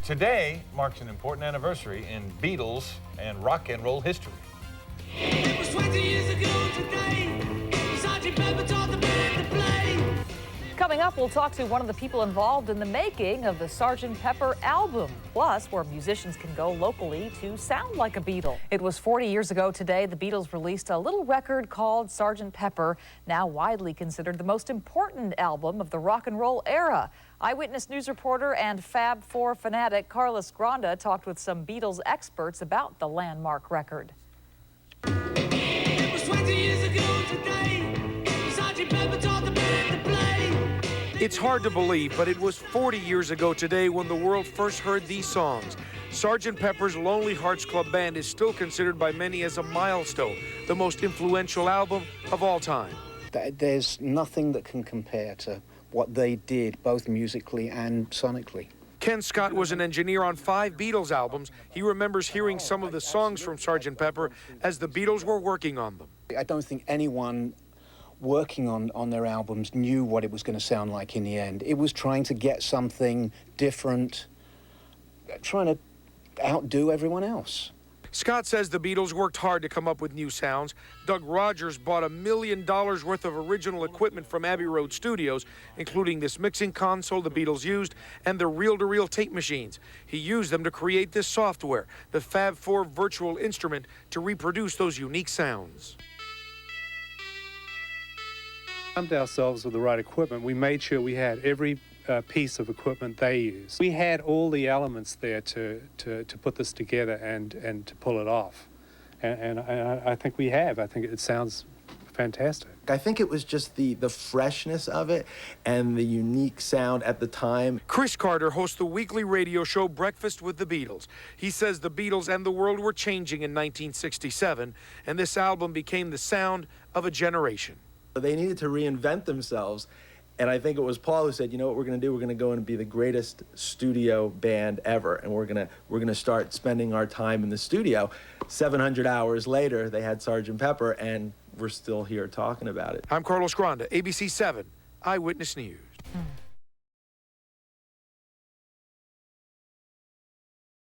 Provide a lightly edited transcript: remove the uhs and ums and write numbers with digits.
Today marks an important anniversary in Beatles and rock and roll history. It was 20 years ago today, Sgt. Pepper taught the band to play. Coming up, we'll talk to one of the people involved in the making of the Sgt. Pepper album, plus where musicians can go locally to sound like a Beatle. It was 40 years ago today the Beatles released a little record called Sgt. Pepper, now widely considered the most important album of the rock and roll era. Eyewitness News reporter and Fab Four fanatic Carlos Granda talked with some Beatles experts about the landmark record. It was 20 years ago today, Sgt. Pepper taught the band to play. It's hard to believe, but it was 40 years ago today when the world first heard these songs. Sgt. Pepper's Lonely Hearts Club Band is still considered by many as a milestone, the most influential album of all time. There's nothing that can compare to what they did, both musically and sonically. Ken Scott was an engineer on 5 Beatles albums. He remembers hearing some of the songs from Sgt. Pepper as the Beatles were working on them. I don't think anyone working on their albums knew what it was going to sound like in the end. It was trying to get something different, trying to outdo everyone else. Scott says the Beatles worked hard to come up with new sounds. Doug Rogers bought $1 million worth of original equipment from Abbey Road Studios, including this mixing console the Beatles used and the reel-to-reel tape machines. He used them to create this software, the Fab Four virtual instrument, to reproduce those unique sounds. Armed ourselves with the right equipment. We made sure we had every piece of equipment they used. We had all the elements there to put this together and to pull it off. And I think we have. I think it sounds fantastic. I think it was just the freshness of it and the unique sound at the time. Chris Carter hosts the weekly radio show Breakfast with the Beatles. He says the Beatles and the world were changing in 1967, and this album became the sound of a generation. They needed to reinvent themselves, and I think it was Paul who said, you know what we're going to do? We're going to go and be the greatest studio band ever, and we're going to start spending our time in the studio. 700 hours later, they had Sgt. Pepper, and we're still here talking about it. I'm Carlos Granda, ABC 7 Eyewitness News.